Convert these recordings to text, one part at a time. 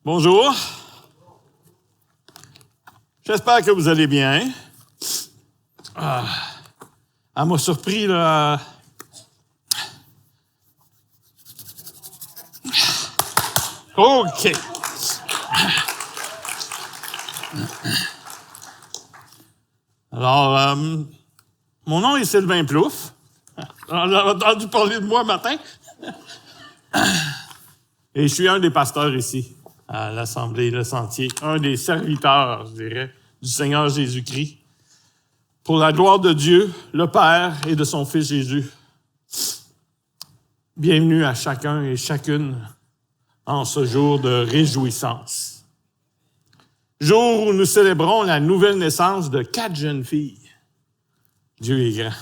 Bonjour. J'espère que vous allez bien. Elle m'a surpris, là. OK. Alors, mon nom est Sylvain Plouffe. On a entendu parler de moi matin. Et je suis un des pasteurs ici, à l'Assemblée Le Sentier, un des serviteurs, je dirais, du Seigneur Jésus-Christ, pour la gloire de Dieu, le Père et de son Fils Jésus. Bienvenue à chacun et chacune en ce jour de réjouissance. Jour où nous célébrons la nouvelle naissance de 4 jeunes filles. Dieu est grand.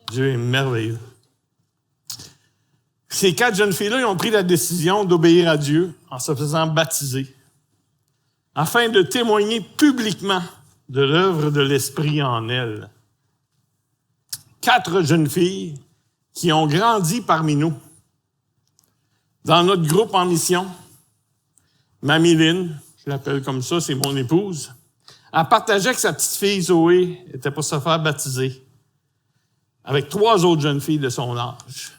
Dieu est merveilleux. Ces 4 jeunes filles-là, ils ont pris la décision d'obéir à Dieu en se faisant baptiser, afin de témoigner publiquement de l'œuvre de l'Esprit en elles. 4 jeunes filles qui ont grandi parmi nous. Dans notre groupe en mission, Mamie Lynn, je l'appelle comme ça, c'est mon épouse, elle partageait que sa petite fille Zoé était pour se faire baptiser avec 3 autres jeunes filles de son âge.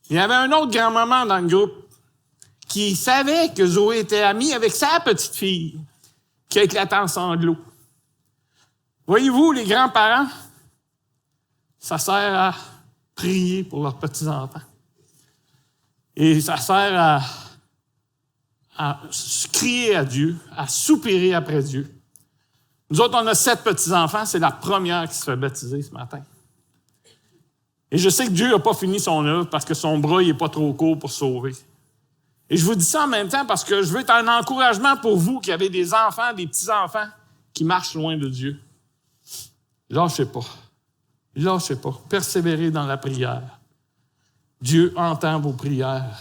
Il y avait un autre grand-maman dans le groupe qui savait que Zoé était amie avec sa petite fille qui a éclaté en sanglots. Voyez-vous, les grands-parents, ça sert à prier pour leurs petits-enfants. Et ça sert à crier à Dieu, à soupirer après Dieu. Nous autres, on a 7 petits-enfants. C'est la première qui se fait baptiser ce matin. Et je sais que Dieu n'a pas fini son œuvre parce que son bras n'est pas trop court pour sauver. Et je vous dis ça en même temps parce que je veux être un encouragement pour vous qui avez des enfants, des petits-enfants qui marchent loin de Dieu. Lâchez pas. Lâchez pas. Persévérez dans la prière. Dieu entend vos prières.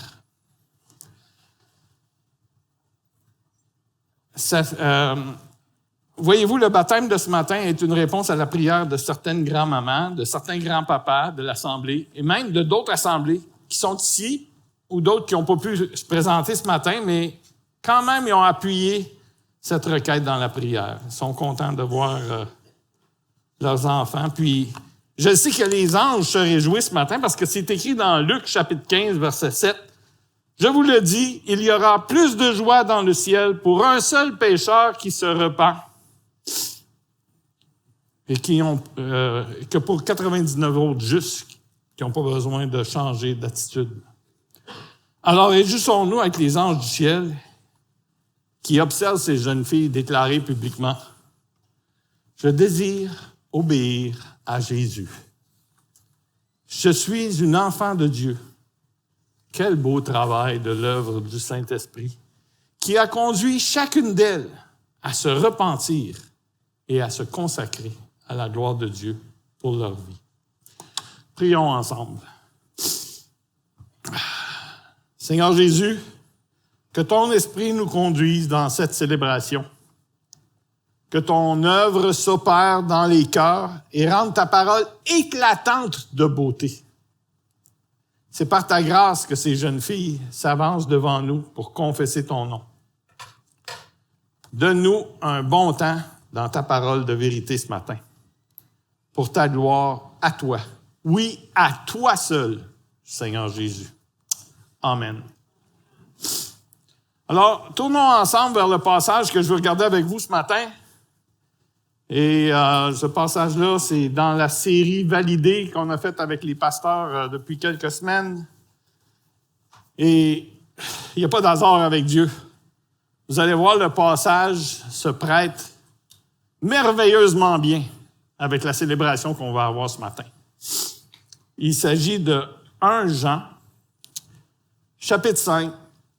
Voyez-vous, le baptême de ce matin est une réponse à la prière de certaines grands-mamans, de certains grands-papas de l'Assemblée, et même de d'autres assemblées qui sont ici, ou d'autres qui n'ont pas pu se présenter ce matin, mais quand même, ils ont appuyé cette requête dans la prière. Ils sont contents de voir leurs enfants. Puis, je sais que les anges se réjouissent ce matin parce que c'est écrit dans Luc, chapitre 15, verset 7. Je vous le dis, il y aura plus de joie dans le ciel pour un seul pécheur qui se repent et que pour 99 autres justes qui n'ont pas besoin de changer d'attitude. Alors, réjouissons-nous avec les anges du ciel qui observent ces jeunes filles déclarer publiquement « Je désire obéir à Jésus. Je suis une enfant de Dieu. » Quel beau travail de l'œuvre du Saint-Esprit qui a conduit chacune d'elles à se repentir et à se consacrer à la gloire de Dieu pour leur vie. Prions ensemble. Seigneur Jésus, que ton esprit nous conduise dans cette célébration, que ton œuvre s'opère dans les cœurs et rende ta parole éclatante de beauté. C'est par ta grâce que ces jeunes filles s'avancent devant nous pour confesser ton nom. Donne-nous un bon temps dans ta parole de vérité ce matin. Pour ta gloire à toi. Oui, à toi seul, Seigneur Jésus. Amen. Alors, tournons ensemble vers le passage que je veux regarder avec vous ce matin. Et ce passage-là, c'est dans la série Validée qu'on a faite avec les pasteurs depuis quelques semaines. Et il n'y a pas d'hasard avec Dieu. Vous allez voir, le passage se prête merveilleusement bien avec la célébration qu'on va avoir ce matin. Il s'agit de 1 Jean, chapitre 5,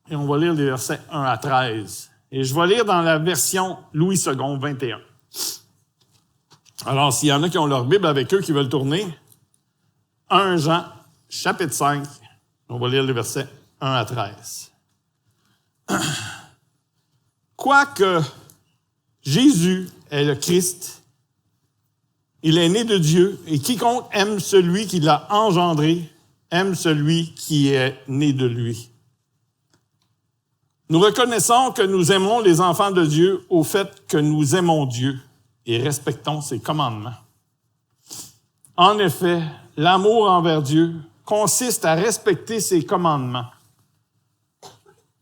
et on va lire les versets 1 à 13. Et je vais lire dans la version Louis II, 21. Alors, s'il y en a qui ont leur Bible avec eux qui veulent tourner, 1 Jean, chapitre 5, on va lire les versets 1 à 13. Quoique Jésus est le Christ, Il est né de Dieu, et quiconque aime celui qui l'a engendré, aime celui qui est né de lui. Nous reconnaissons que nous aimons les enfants de Dieu au fait que nous aimons Dieu et respectons ses commandements. En effet, l'amour envers Dieu consiste à respecter ses commandements.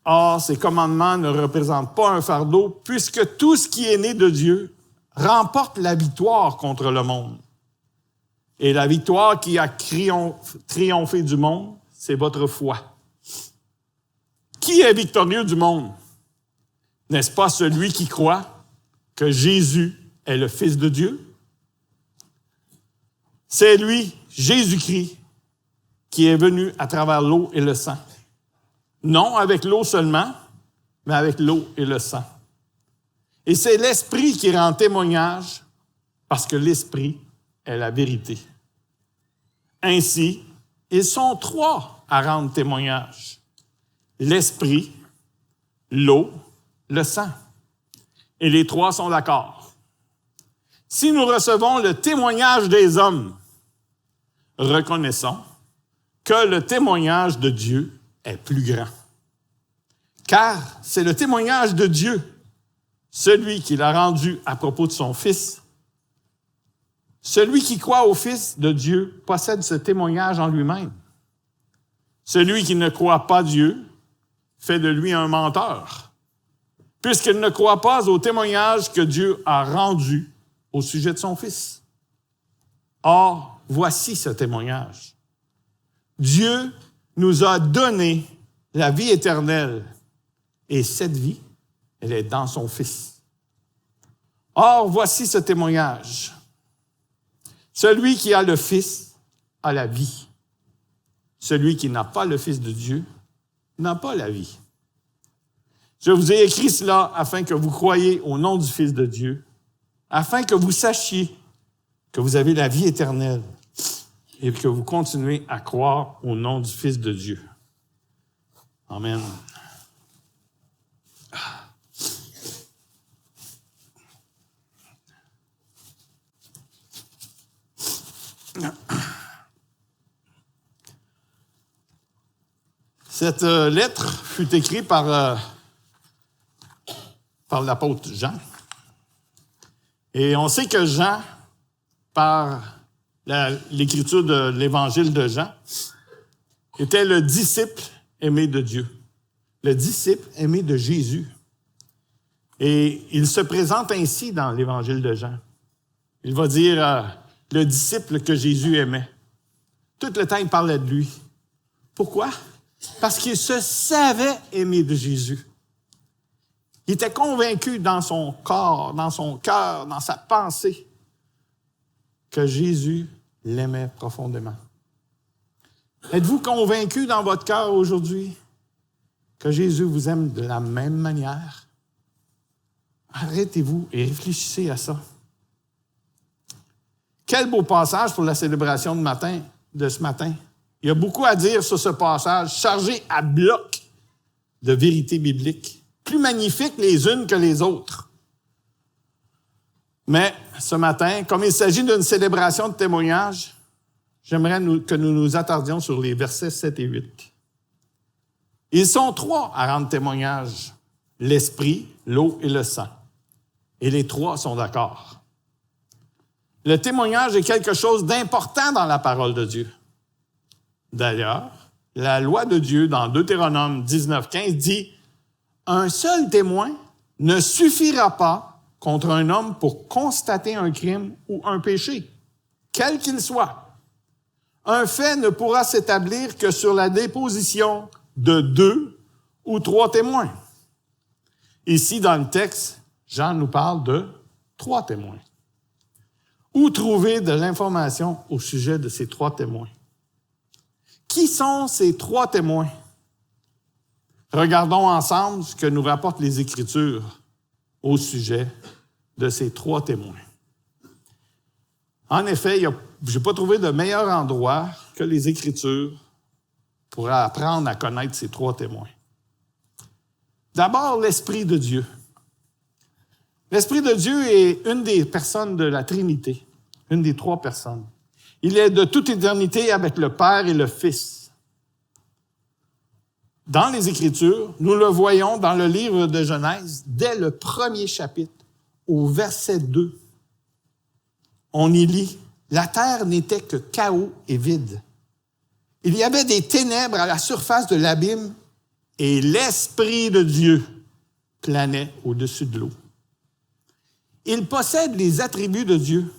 Or, ces commandements ne représentent pas un fardeau, puisque tout ce qui est né de Dieu remporte la victoire contre le monde. Et la victoire qui a triomphé du monde, c'est votre foi. Qui est victorieux du monde? N'est-ce pas celui qui croit que Jésus est le Fils de Dieu? C'est lui, Jésus-Christ, qui est venu à travers l'eau et le sang. Non avec l'eau seulement, mais avec l'eau et le sang. Et c'est l'Esprit qui rend témoignage, parce que l'Esprit est la vérité. Ainsi, ils sont trois à rendre témoignage. L'Esprit, l'eau, le sang. Et les trois sont d'accord. Si nous recevons le témoignage des hommes, reconnaissons que le témoignage de Dieu est plus grand. Car c'est le témoignage de Dieu, celui qu'il a rendu à propos de son Fils. Celui qui croit au Fils de Dieu possède ce témoignage en lui-même. Celui qui ne croit pas Dieu fait de lui un menteur, puisqu'il ne croit pas au témoignage que Dieu a rendu au sujet de son Fils. Or, voici ce témoignage. Dieu nous a donné la vie éternelle, et cette vie, elle est dans son Fils. Or, voici ce témoignage. Celui qui a le Fils a la vie. Celui qui n'a pas le Fils de Dieu n'a pas la vie. Je vous ai écrit cela afin que vous croyiez au nom du Fils de Dieu, afin que vous sachiez que vous avez la vie éternelle et que vous continuez à croire au nom du Fils de Dieu. Amen. Cette lettre fut écrite par l'apôtre Jean. Et on sait que Jean, par l'écriture de l'évangile de Jean, était le disciple aimé de Dieu, le disciple aimé de Jésus. Et il se présente ainsi dans l'évangile de Jean. Il va dire le disciple que Jésus aimait. Tout le temps, il parlait de lui. Pourquoi? Parce qu'il se savait aimé de Jésus. Il était convaincu dans son corps, dans son cœur, dans sa pensée, que Jésus l'aimait profondément. Êtes-vous convaincu dans votre cœur aujourd'hui que Jésus vous aime de la même manière? Arrêtez-vous et réfléchissez à ça. Quel beau passage pour la célébration de ce matin. Il y a beaucoup à dire sur ce passage, chargé à bloc de vérités bibliques, plus magnifiques les unes que les autres. Mais ce matin, comme il s'agit d'une célébration de témoignage, j'aimerais que nous nous attardions sur les versets 7 et 8. Ils sont trois à rendre témoignage, l'Esprit, l'eau et le sang. Et les trois sont d'accord. Le témoignage est quelque chose d'important dans la parole de Dieu. D'ailleurs, la loi de Dieu dans Deutéronome 19:15 dit « Un seul témoin ne suffira pas contre un homme pour constater un crime ou un péché, quel qu'il soit. Un fait ne pourra s'établir que sur la déposition de 2 ou 3 témoins. » Ici, dans le texte, Jean nous parle de 3 témoins. Où trouver de l'information au sujet de ces 3 témoins? Qui sont ces 3 témoins? Regardons ensemble ce que nous rapportent les Écritures au sujet de ces 3 témoins. En effet, je n'ai pas trouvé de meilleur endroit que les Écritures pour apprendre à connaître ces 3 témoins. D'abord, l'Esprit de Dieu. L'Esprit de Dieu est une des personnes de la Trinité. une des trois personnes. Il est de toute éternité avec le Père et le Fils. Dans les Écritures, nous le voyons dans le livre de Genèse, dès le premier chapitre, au verset 2. On y lit, « La terre n'était que chaos et vide. Il y avait des ténèbres à la surface de l'abîme et l'Esprit de Dieu planait au-dessus de l'eau. Il possède les attributs de Dieu.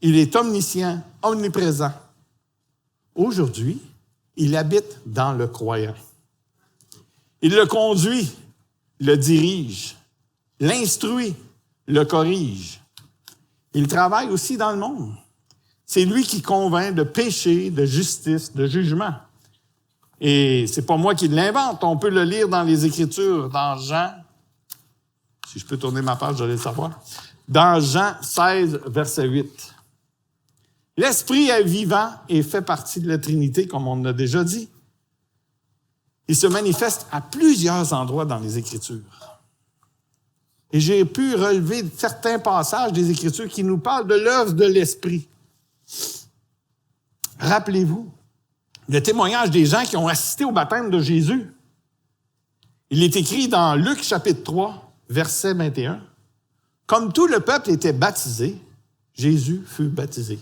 Il est omniscient, omniprésent. Aujourd'hui, il habite dans le croyant. Il le conduit, le dirige, l'instruit, le corrige. Il travaille aussi dans le monde. C'est lui qui convainc de péché, de justice, de jugement. Et c'est pas moi qui l'invente. On peut le lire dans les Écritures, dans Jean. Si je peux tourner ma page, je vais le savoir. Dans Jean 16, verset 8. L'Esprit est vivant et fait partie de la Trinité, comme on l'a déjà dit. Il se manifeste à plusieurs endroits dans les Écritures. Et j'ai pu relever certains passages des Écritures qui nous parlent de l'œuvre de l'Esprit. Rappelez-vous, le témoignage des gens qui ont assisté au baptême de Jésus. Il est écrit dans Luc chapitre 3, verset 21. Comme tout le peuple était baptisé, Jésus fut baptisé.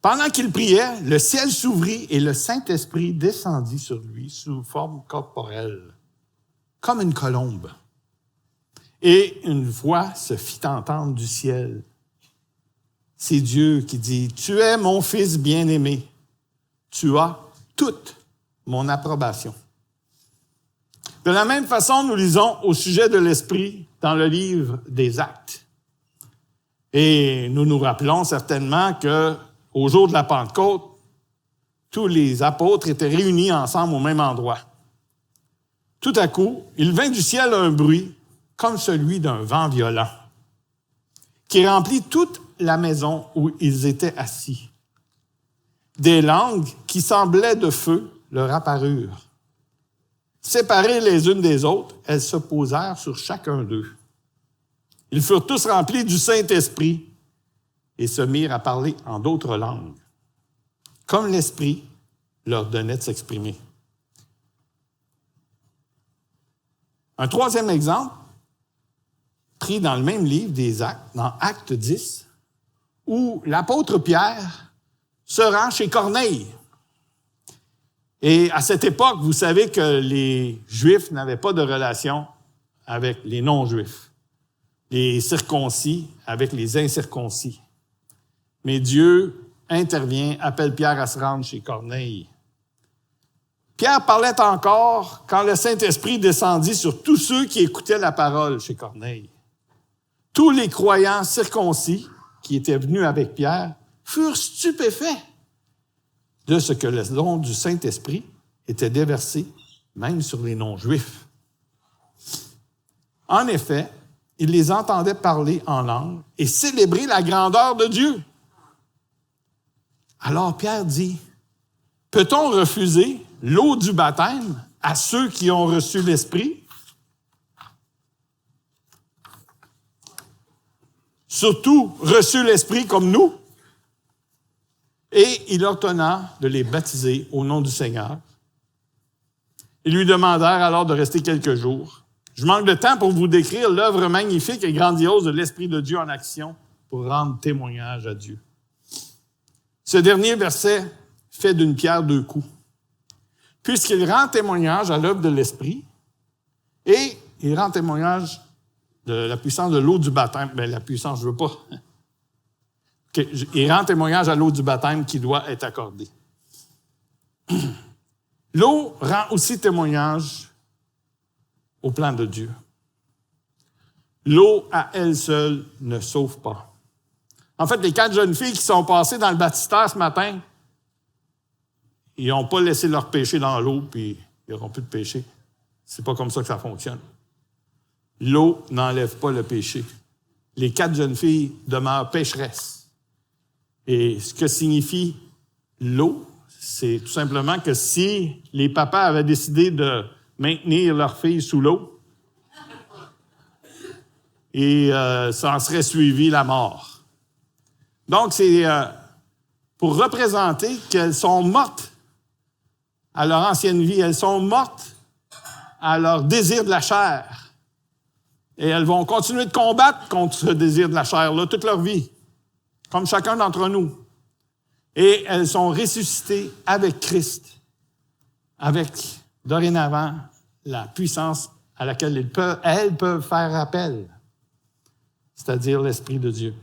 Pendant qu'il priait, le ciel s'ouvrit et le Saint-Esprit descendit sur lui sous forme corporelle, comme une colombe. Et une voix se fit entendre du ciel. C'est Dieu qui dit, « Tu es mon Fils bien-aimé. Tu as toute mon approbation. » De la même façon, nous lisons au sujet de l'Esprit dans le livre des Actes. Et nous nous rappelons certainement qu'au jour de la Pentecôte, tous les apôtres étaient réunis ensemble au même endroit. Tout à coup, il vint du ciel un bruit comme celui d'un vent violent, qui remplit toute la maison où ils étaient assis. Des langues qui semblaient de feu leur apparurent. Séparées les unes des autres, elles se posèrent sur chacun d'eux. Ils furent tous remplis du Saint-Esprit et se mirent à parler en d'autres langues, comme l'Esprit leur donnait de s'exprimer. Un troisième exemple, pris dans le même livre des Actes, dans Acte 10, où l'apôtre Pierre se rend chez Corneille. Et à cette époque, vous savez que les Juifs n'avaient pas de relation avec les non-Juifs, les circoncis avec les incirconcis. Mais Dieu intervient, appelle Pierre à se rendre chez Corneille. Pierre parlait encore quand le Saint-Esprit descendit sur tous ceux qui écoutaient la parole chez Corneille. Tous les croyants circoncis qui étaient venus avec Pierre furent stupéfaits de ce que le don du Saint-Esprit était déversé même sur les non-juifs. En effet, ils les entendaient parler en langue et célébrer la grandeur de Dieu. Alors Pierre dit, « Peut-on refuser l'eau du baptême à ceux qui ont reçu l'Esprit? Surtout reçu l'Esprit comme nous? » Et il ordonna de les baptiser au nom du Seigneur. Ils lui demandèrent alors de rester quelques jours. Je manque de temps pour vous décrire l'œuvre magnifique et grandiose de l'Esprit de Dieu en action pour rendre témoignage à Dieu. Ce dernier verset fait d'une pierre deux coups, puisqu'il rend témoignage à l'œuvre de l'Esprit et il rend témoignage de la puissance de l'eau du baptême. Bien, la puissance, je ne veux pas. Il rend témoignage à l'eau du baptême qui doit être accordée. L'eau rend aussi témoignage au plan de Dieu. L'eau, à elle seule, ne sauve pas. En fait, les 4 jeunes filles qui sont passées dans le baptistère ce matin, ils n'ont pas laissé leur péché dans l'eau, puis ils n'auront plus de péché. C'est pas comme ça que ça fonctionne. L'eau n'enlève pas le péché. Les 4 jeunes filles demeurent pécheresses. Et ce que signifie l'eau, c'est tout simplement que si les papas avaient décidé de maintenir leur fille sous l'eau, et ça en serait suivi la mort. Donc, c'est pour représenter qu'elles sont mortes à leur ancienne vie. Elles sont mortes à leur désir de la chair. Et elles vont continuer de combattre contre ce désir de la chair-là toute leur vie, comme chacun d'entre nous. Et elles sont ressuscitées avec Christ, avec, dorénavant, la puissance à laquelle elles peuvent faire appel, c'est-à-dire l'Esprit de Dieu.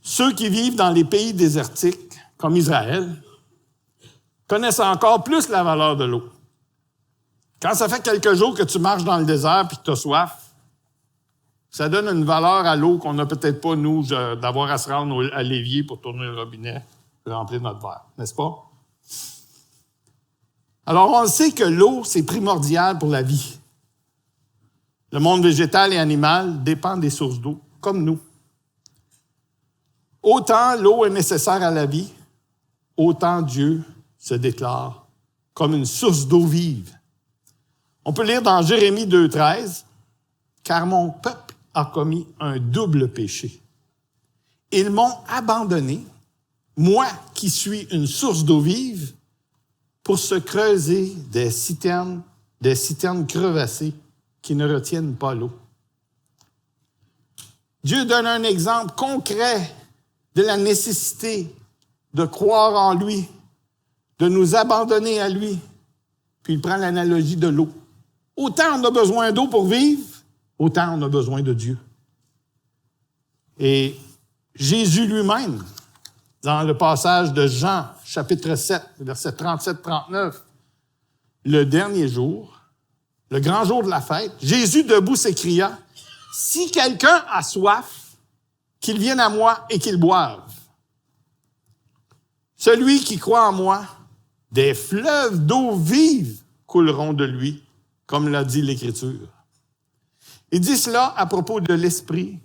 Ceux qui vivent dans les pays désertiques, comme Israël, connaissent encore plus la valeur de l'eau. Quand ça fait quelques jours que tu marches dans le désert et que tu as soif, ça donne une valeur à l'eau qu'on n'a peut-être pas, nous, d'avoir à se rendre à l'évier pour tourner le robinet et remplir notre verre, n'est-ce pas? Alors, on sait que l'eau, c'est primordial pour la vie. Le monde végétal et animal dépend des sources d'eau, comme nous. Autant l'eau est nécessaire à la vie, autant Dieu se déclare comme une source d'eau vive. On peut lire dans Jérémie 2,13, « Car mon peuple a commis un double péché. Ils m'ont abandonné, moi qui suis une source d'eau vive, pour se creuser des citernes crevassées qui ne retiennent pas l'eau. » Dieu donne un exemple concret de la nécessité de croire en lui, de nous abandonner à lui. Puis il prend l'analogie de l'eau. Autant on a besoin d'eau pour vivre, autant on a besoin de Dieu. Et Jésus lui-même, dans le passage de Jean, chapitre 7, versets 37-39, le dernier jour, le grand jour de la fête, Jésus debout s'écria, « Si quelqu'un a soif, qu'il vienne à moi et qu'il boive. Celui qui croit en moi, des fleuves d'eau vive couleront de lui, comme l'a dit l'Écriture. » Il dit cela à propos de l'Esprit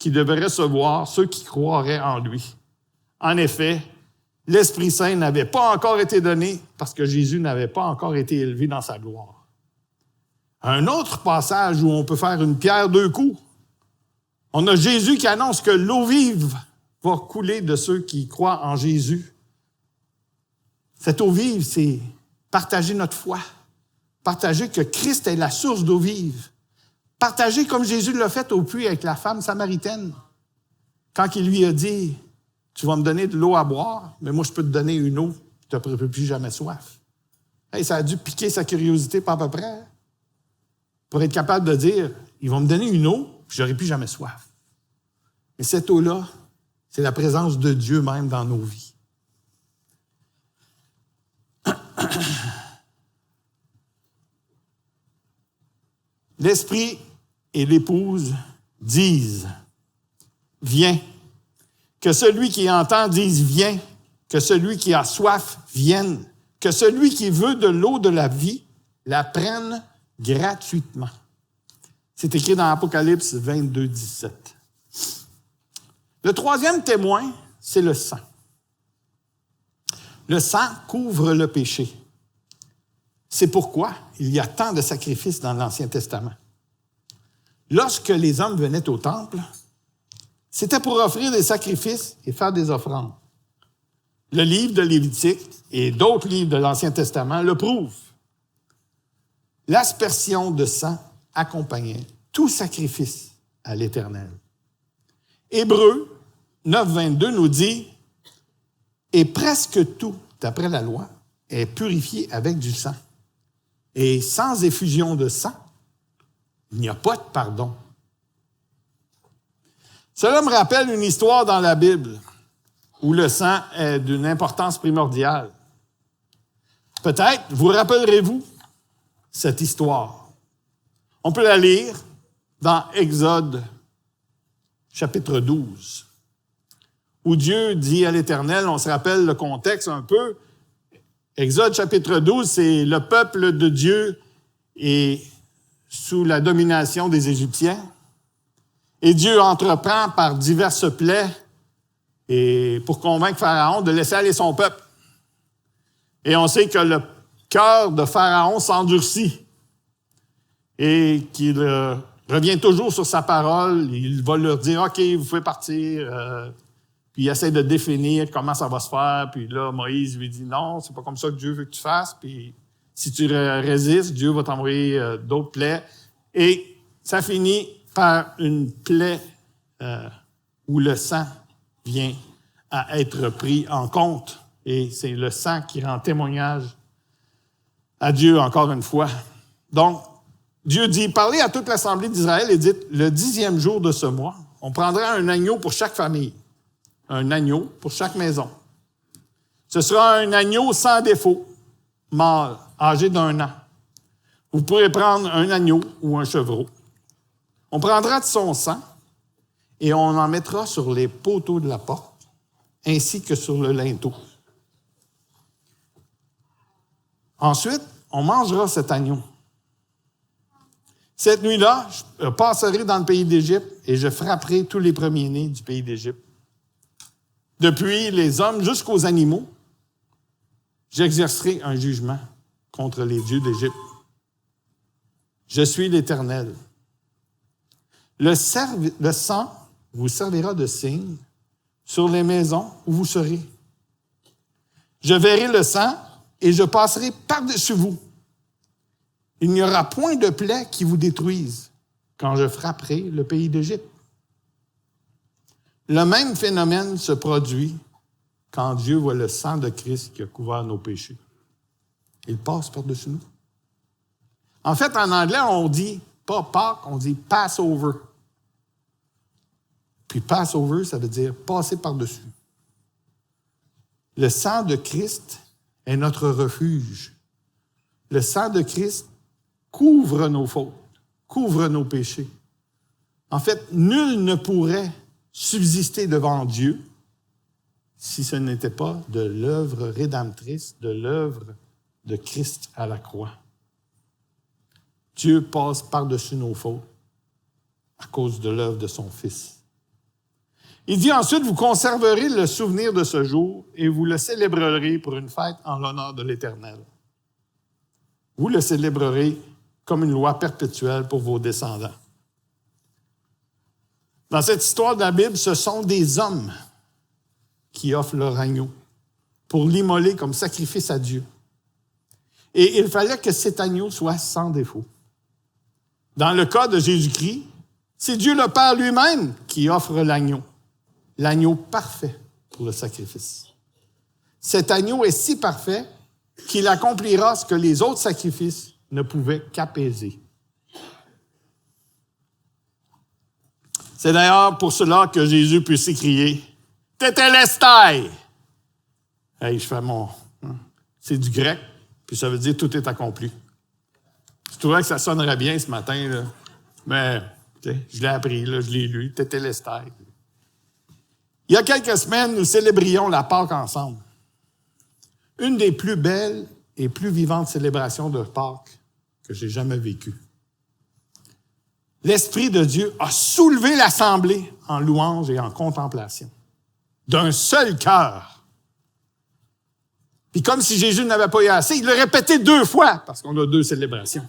qui devait recevoir ceux qui croiraient en lui. En effet, l'Esprit Saint n'avait pas encore été donné parce que Jésus n'avait pas encore été élevé dans sa gloire. Un autre passage où on peut faire une pierre deux coups. On a Jésus qui annonce que l'eau vive va couler de ceux qui croient en Jésus. Cette eau vive, c'est partager notre foi. Partager que Christ est la source d'eau vive. Partager comme Jésus l'a fait au puits avec la femme samaritaine. Quand il lui a dit, « Tu vas me donner de l'eau à boire, mais moi je peux te donner une eau, tu ne peux plus jamais soif. » Hey, ça a dû piquer sa curiosité pas à peu près. Pour être capable de dire, « Ils vont me donner une eau, puis je n'aurai plus jamais soif. » Mais cette eau-là, c'est la présence de Dieu même dans nos vies. L'Esprit et l'épouse disent, « Viens. » Que celui qui entend dise, « Viens. » Que celui qui a soif vienne. Que celui qui veut de l'eau de la vie la prenne gratuitement. C'est écrit dans Apocalypse 22, 17. Le troisième témoin, c'est le sang. Le sang couvre le péché. C'est pourquoi il y a tant de sacrifices dans l'Ancien Testament. Lorsque les hommes venaient au temple, c'était pour offrir des sacrifices et faire des offrandes. Le livre de Lévitique et d'autres livres de l'Ancien Testament le prouvent. L'aspersion de sang accompagnait tout sacrifice à l'Éternel. Hébreux 9, 22 nous dit « Et presque tout, d'après la loi, est purifié avec du sang. Et sans effusion de sang, il n'y a pas de pardon. » Cela me rappelle une histoire dans la Bible où le sang est d'une importance primordiale. Peut-être vous rappellerez-vous cette histoire. On peut la lire dans Exode, chapitre 12, où Dieu dit à l'Éternel, on se rappelle le contexte un peu, Exode, chapitre 12, c'est le peuple de Dieu est sous la domination des Égyptiens. Et Dieu entreprend par diverses plaies et pour convaincre Pharaon de laisser aller son peuple. Et on sait que le cœur de Pharaon s'endurcit et qu'il revient toujours sur sa parole. Il va leur dire, OK, vous pouvez partir. Puis il essaie de définir comment ça va se faire. Puis là, Moïse lui dit, non, c'est pas comme ça que Dieu veut que tu fasses. Puis si tu résistes, Dieu va t'envoyer d'autres plaies. Et ça finit par une plaie où le sang vient à être pris en compte. Et c'est le sang qui rend témoignage à Dieu encore une fois. Donc, Dieu dit, parlez à toute l'assemblée d'Israël et dites, le 10e jour de ce mois, on prendra un agneau pour chaque famille. Un agneau pour chaque maison. Ce sera un agneau sans défaut, mâle, âgé d'1 an. Vous pourrez prendre un agneau ou un chevreau. On prendra de son sang et on en mettra sur les poteaux de la porte, ainsi que sur le linteau. Ensuite, on mangera cet agneau. Cette nuit-là, je passerai dans le pays d'Égypte et je frapperai tous les premiers-nés du pays d'Égypte. Depuis les hommes jusqu'aux animaux, j'exercerai un jugement contre les dieux d'Égypte. Je suis l'Éternel. Le sang vous servira de signe sur les maisons où vous serez. Je verrai le sang et je passerai par-dessus vous. Il n'y aura point de plaie qui vous détruise quand je frapperai le pays d'Égypte. Le même phénomène se produit quand Dieu voit le sang de Christ qui a couvert nos péchés. Il passe par-dessus nous. En fait, en anglais, on dit pas Pâques, on dit Passover. Puis Passover, ça veut dire passer par-dessus. Le sang de Christ est notre refuge. Le sang de Christ couvre nos fautes, couvre nos péchés. En fait, nul ne pourrait subsister devant Dieu si ce n'était pas de l'œuvre rédemptrice, de l'œuvre de Christ à la croix. Dieu passe par-dessus nos fautes à cause de l'œuvre de son Fils. Il dit ensuite, vous conserverez le souvenir de ce jour et vous le célébrerez pour une fête en l'honneur de l'Éternel. Vous le célébrerez comme une loi perpétuelle pour vos descendants. Dans cette histoire de la Bible, ce sont des hommes qui offrent leur agneau pour l'immoler comme sacrifice à Dieu. Et il fallait que cet agneau soit sans défaut. Dans le cas de Jésus-Christ, c'est Dieu le Père lui-même qui offre l'agneau parfait pour le sacrifice. Cet agneau est si parfait qu'il accomplira ce que les autres sacrifices ne pouvaient qu'apaiser. C'est d'ailleurs pour cela que Jésus peut s'écrier « Tétélestai ». Hey, je fais mon... C'est du grec, puis ça veut dire « tout est accompli ». Je trouvais que ça sonnerait bien ce matin, là. Mais je l'ai appris, là, je l'ai lu, « Tétélestai ». Il y a quelques semaines, nous célébrions la Pâque ensemble. Une des plus belles et plus vivantes célébrations de Pâques que j'ai jamais vécues. L'Esprit de Dieu a soulevé l'assemblée en louange et en contemplation, d'un seul cœur. Puis comme si Jésus n'avait pas eu assez, il l'a répété 2 fois, parce qu'on a 2 célébrations.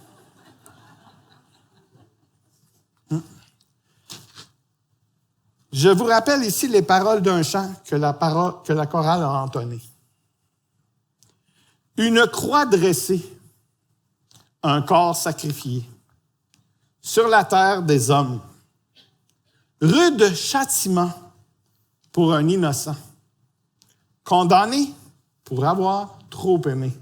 Je vous rappelle ici les paroles d'un chant que la chorale a entonné. Une croix dressée, un corps sacrifié, sur la terre des hommes. Rude châtiment pour un innocent, condamné pour avoir trop aimé.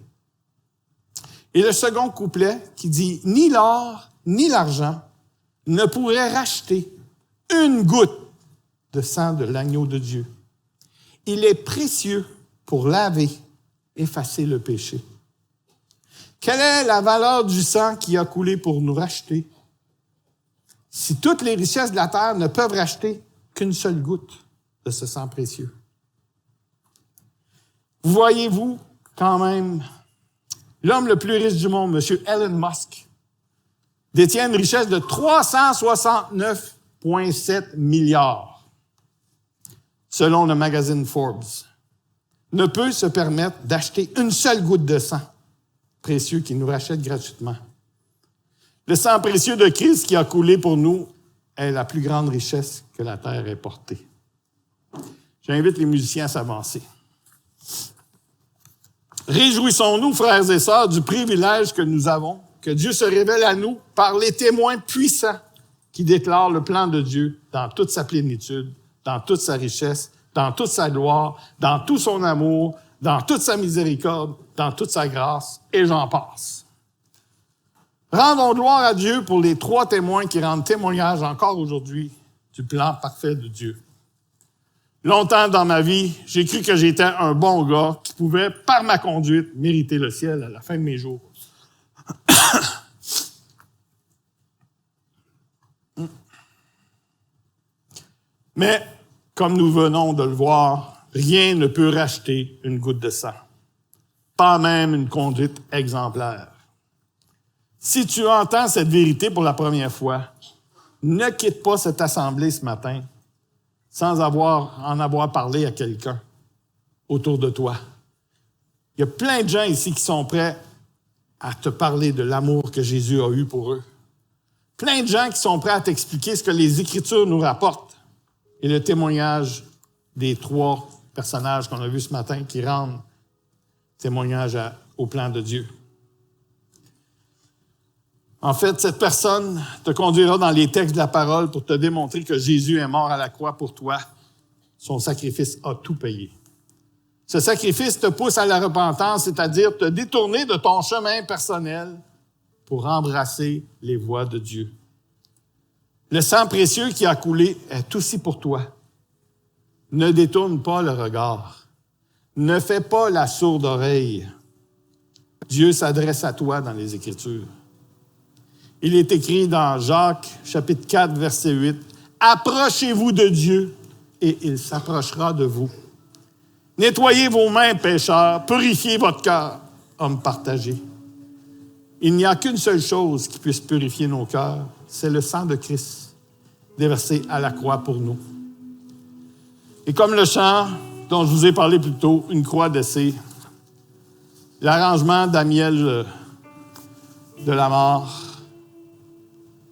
Et le second couplet qui dit « Ni l'or, ni l'argent ne pourraient racheter une goutte de sang de l'agneau de Dieu. Il est précieux pour laver, effacer le péché. » Quelle est la valeur du sang qui a coulé pour nous racheter? Si toutes les richesses de la terre ne peuvent racheter qu'une seule goutte de ce sang précieux. Voyez-vous quand même, l'homme le plus riche du monde, M. Elon Musk, détient une richesse de 369,7 milliards, selon le magazine Forbes, ne peut se permettre d'acheter une seule goutte de sang précieux qui nous rachète gratuitement. Le sang précieux de Christ qui a coulé pour nous est la plus grande richesse que la terre ait portée. J'invite les musiciens à s'avancer. Réjouissons-nous, frères et sœurs, du privilège que nous avons, que Dieu se révèle à nous par les témoins puissants qui déclarent le plan de Dieu dans toute sa plénitude, dans toute sa richesse, dans toute sa gloire, dans tout son amour, dans toute sa miséricorde, dans toute sa grâce, et j'en passe. Rendons gloire à Dieu pour les 3 témoins qui rendent témoignage encore aujourd'hui du plan parfait de Dieu. Longtemps dans ma vie, j'ai cru que j'étais un bon gars qui pouvait, par ma conduite, mériter le ciel à la fin de mes jours. Mais, comme nous venons de le voir, rien ne peut racheter une goutte de sang, pas même une conduite exemplaire. Si tu entends cette vérité pour la première fois, ne quitte pas cette assemblée ce matin sans en avoir parlé à quelqu'un autour de toi. Il y a plein de gens ici qui sont prêts à te parler de l'amour que Jésus a eu pour eux. Plein de gens qui sont prêts à t'expliquer ce que les Écritures nous rapportent et le témoignage des 3 personnages qu'on a vus ce matin qui rendent témoignage au plan de Dieu. En fait, cette personne te conduira dans les textes de la parole pour te démontrer que Jésus est mort à la croix pour toi. Son sacrifice a tout payé. Ce sacrifice te pousse à la repentance, c'est-à-dire te détourner de ton chemin personnel pour embrasser les voies de Dieu. Le sang précieux qui a coulé est aussi pour toi. Ne détourne pas le regard. Ne fais pas la sourde oreille. Dieu s'adresse à toi dans les Écritures. Il est écrit dans Jacques, chapitre 4, verset 8, « Approchez-vous de Dieu, et il s'approchera de vous. Nettoyez vos mains, pécheurs, purifiez votre cœur, hommes partagés. » Il n'y a qu'une seule chose qui puisse purifier nos cœurs, c'est le sang de Christ, déversé à la croix pour nous. Et comme le chant dont je vous ai parlé plus tôt, une croix d'essai, l'arrangement d'Amiel de la mort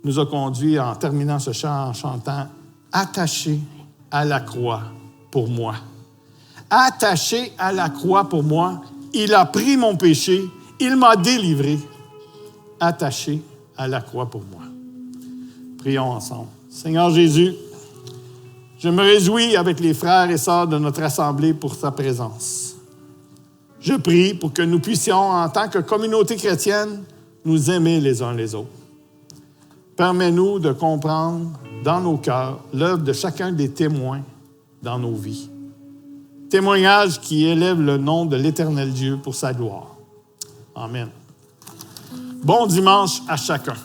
nous a conduits en terminant ce chant en chantant « Attaché à la croix pour moi. Attaché à la croix pour moi, il a pris mon péché, il m'a délivré. Attaché à la croix pour moi. » Prions ensemble. Seigneur Jésus, je me réjouis avec les frères et sœurs de notre assemblée pour ta présence. Je prie pour que nous puissions, en tant que communauté chrétienne, nous aimer les uns les autres. Permets-nous de comprendre dans nos cœurs l'œuvre de chacun des témoins dans nos vies. Témoignage qui élève le nom de l'Éternel Dieu pour sa gloire. Amen. Bon dimanche à chacun.